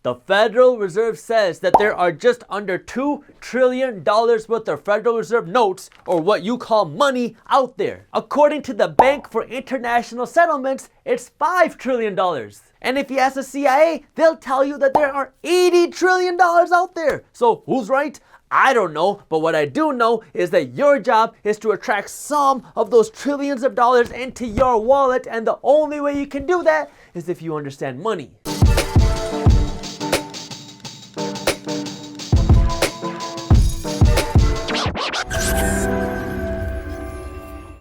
The Federal Reserve says that there are just under $2 trillion worth of Federal Reserve notes, or what you call money, out there. According to the Bank for International Settlements, it's $5 trillion. And if you ask the CIA, they'll tell you that there are $80 trillion out there. So who's right? I don't know, but what I do know is that your job is to attract some of those trillions of dollars into your wallet, and the only way you can do that is if you understand money.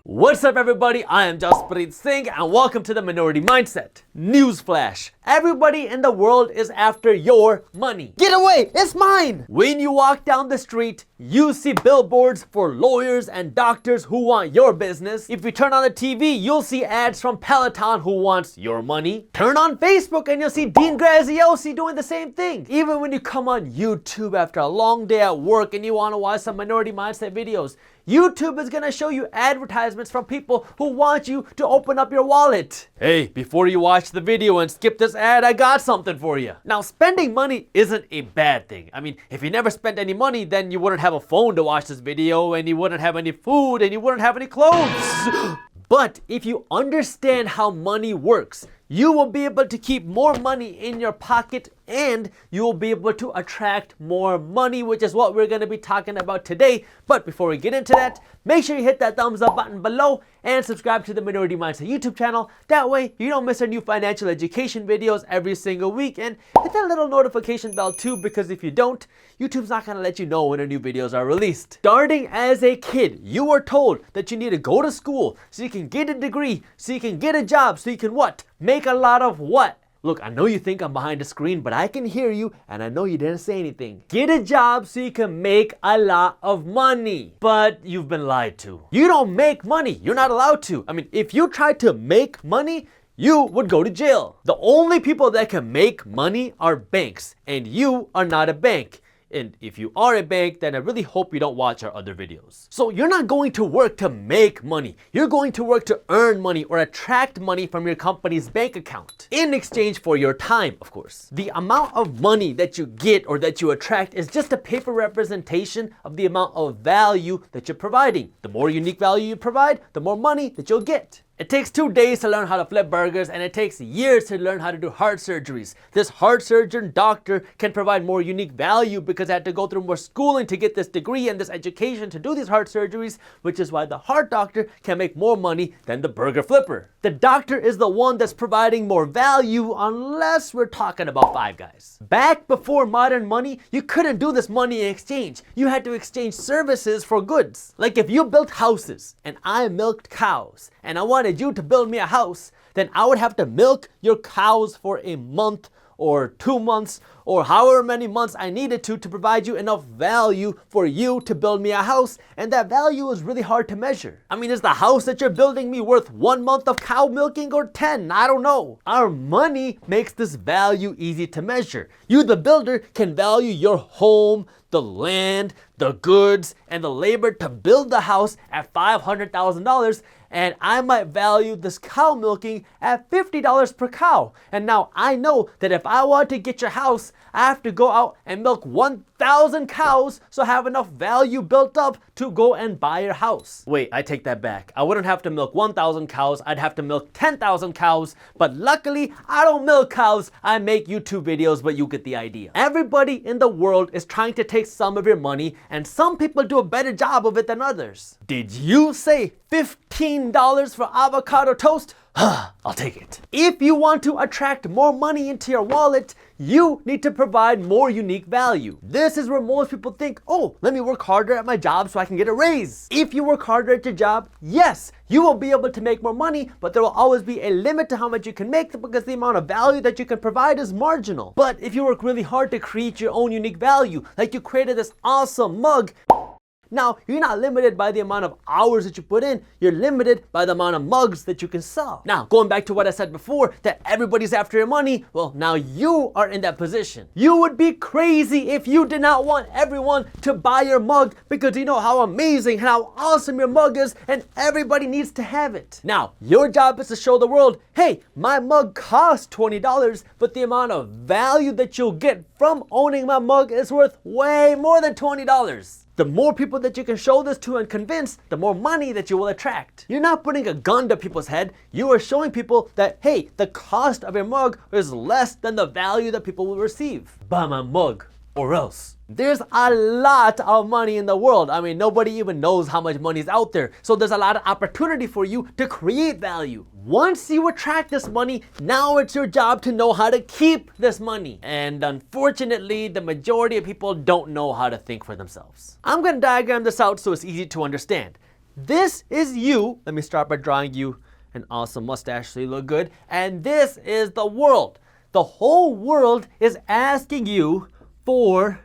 What's up, everybody? I am Jaspreet Singh and welcome to the Minority Mindset. Newsflash: everybody in the world is after your money. Get away, it's mine! When you walk down the street, you see billboards for lawyers and doctors who want your business. If you turn on the TV, you'll see ads from Peloton who wants your money. Turn on Facebook and you'll see Dean Graziosi doing the same thing. Even when you come on YouTube after a long day at work and you want to watch some Minority Mindset videos, YouTube is gonna show you advertisements from people who want you to open up your wallet. Hey, before you watch the video and skip this ad, I got something for you. Now, spending money isn't a bad thing. I mean, if you never spent any money, then you wouldn't have a phone to watch this video, and you wouldn't have any food, and you wouldn't have any clothes. But if you understand how money works, you will be able to keep more money in your pocket, and you will be able to attract more money, which is what we're going to be talking about today. But before we get into that, make sure you hit that thumbs up button below and subscribe to the Minority Mindset YouTube channel. That way you don't miss our new financial education videos every single week, and hit that little notification bell too, because if you don't, YouTube's not going to let you know when our new videos are released. Starting as a kid, you were told that you need to go to school so you can get a degree, so you can get a job, so you can what? Make a lot of what? Look, I know you think I'm behind the screen, but I can hear you, and I know you didn't say anything. Get a job so you can make a lot of money. But you've been lied to. You don't make money. You're not allowed to. I mean, if you tried to make money, you would go to jail. The only people that can make money are banks, and you are not a bank. And if you are a bank, then I really hope you don't watch our other videos. So you're not going to work to make money. You're going to work to earn money or attract money from your company's bank account in exchange for your time, of course. The amount of money that you get or that you attract is just a paper representation of the amount of value that you're providing. The more unique value you provide, the more money that you'll get. It takes 2 days to learn how to flip burgers, and it takes years to learn how to do heart surgeries. This heart surgeon doctor can provide more unique value because I had to go through more schooling to get this degree and this education to do these heart surgeries, which is why the heart doctor can make more money than the burger flipper. The doctor is the one that's providing more value, unless we're talking about Five Guys. Back before modern money, you couldn't do this money exchange. You had to exchange services for goods. Like if you built houses and I milked cows, and I wanted you to build me a house, then I would have to milk your cows for a month or 2 months or however many months I needed to provide you enough value for you to build me a house, and that value is really hard to measure. I mean, is the house that you're building me worth 1 month of cow milking or 10? I don't know. Our money makes this value easy to measure. You, the builder, can value your home, the land, the goods, and the labor to build the house at $500,000, and I might value this cow milking at $50 per cow. And now I know that if I want to get your house, I have to go out and milk 1,000 cows, so I have enough value built up to go and buy your house. Wait, I take that back. I wouldn't have to milk 1,000 cows, I'd have to milk 10,000 cows, but luckily I don't milk cows, I make YouTube videos, but you get the idea. Everybody in the world is trying to take some of your money, and some people do a better job of it than others. Did you say $15 for avocado toast? I'll take it. If you want to attract more money into your wallet, you need to provide more unique value. This is where most people think, oh, let me work harder at my job so I can get a raise. If you work harder at your job, yes, you will be able to make more money, but there will always be a limit to how much you can make because the amount of value that you can provide is marginal. But if you work really hard to create your own unique value, like you created this awesome mug, Now, you're not limited by the amount of hours that you put in, you're limited by the amount of mugs that you can sell. Now, going back to what I said before, that everybody's after your money, well, now you are in that position. You would be crazy if you did not want everyone to buy your mug because you know how amazing, how awesome your mug is, and everybody needs to have it. Now, your job is to show the world, hey, my mug costs $20, but the amount of value that you'll get from owning my mug is worth way more than $20. The more people that you can show this to and convince, the more money that you will attract. You're not putting a gun to people's head. You are showing people that, hey, the cost of your mug is less than the value that people will receive. Buy my mug or else. There's a lot of money in the world. I mean, nobody even knows how much money is out there. So there's a lot of opportunity for you to create value. Once you attract this money, now it's your job to know how to keep this money. And unfortunately, the majority of people don't know how to think for themselves. I'm gonna diagram this out so it's easy to understand. This is you. Let me start by drawing you an awesome mustache so you look good. And this is the world. The whole world is asking you for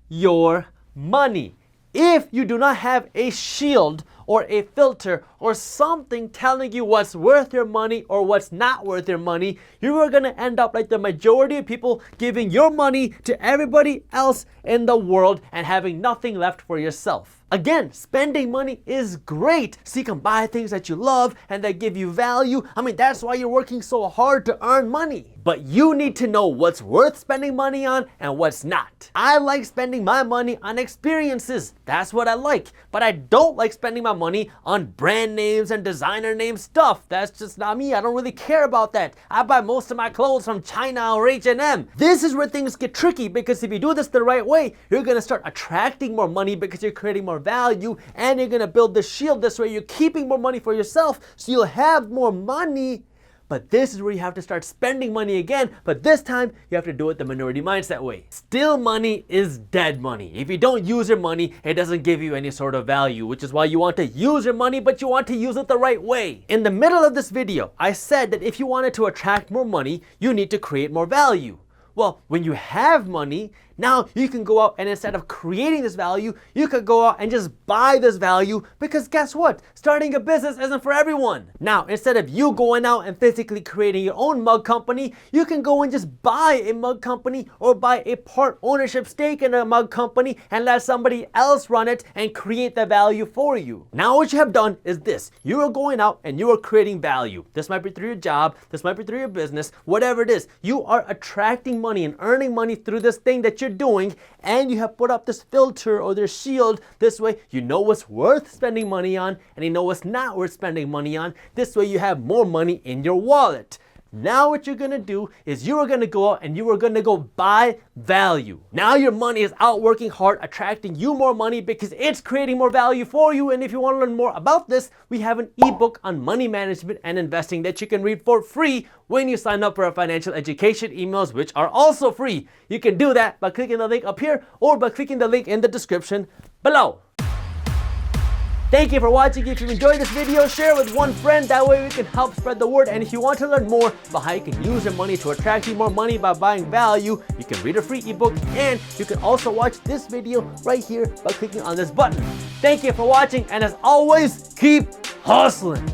your money. If you do not have a shield or a filter or something telling you what's worth your money or what's not worth your money, you are going to end up like the majority of people, giving your money to everybody else in the world and having nothing left for yourself. Again, spending money is great so you can buy things that you love and that give you value. I mean, that's why you're working so hard to earn money. But you need to know what's worth spending money on and what's not. I like spending my money on experiences. That's what I like. But I don't like spending my money on brand names and designer name stuff. That's just not me. I don't really care about that. I buy most of my clothes from China or H&M. This is where things get tricky, because if you do this the right way, you're gonna start attracting more money because you're creating more value, and you're gonna build the shield. This way you're keeping more money for yourself, so you'll have more money. But this is where you have to start spending money again, but this time you have to do it the minority mindset way. Still money is dead money. If you don't use your money, it doesn't give you any sort of value, which is why you want to use your money, but you want to use it the right way. In the middle of this video, I said that if you wanted to attract more money, you need to create more value. Well, when you have money, now you can go out and instead of creating this value, you could go out and just buy this value, because guess what? Starting a business isn't for everyone. Now, instead of you going out and physically creating your own mug company, you can go and just buy a mug company or buy a part ownership stake in a mug company and let somebody else run it and create the value for you. Now what you have done is this. You are going out and you are creating value. This might be through your job, this might be through your business, whatever it is. You are attracting money and earning money through this thing that you're doing, and you have put up this filter or this shield. This way you know what's worth spending money on and you know what's not worth spending money on. This way you have more money in your wallet. Now what you're gonna do is you are gonna go out and you are gonna go buy value. Now your money is out working hard, attracting you more money because it's creating more value for you. And if you want to learn more about this, we have an ebook on money management and investing that you can read for free when you sign up for our financial education emails, which are also free. You can do that by clicking the link up here or by clicking the link in the description below. Thank you for watching. If you enjoyed this video, share it with one friend. That way we can help spread the word. And if you want to learn more about how you can use your money to attract you more money by buying value, you can read a free ebook, and you can also watch this video right here by clicking on this button. Thank you for watching, and as always, keep hustling.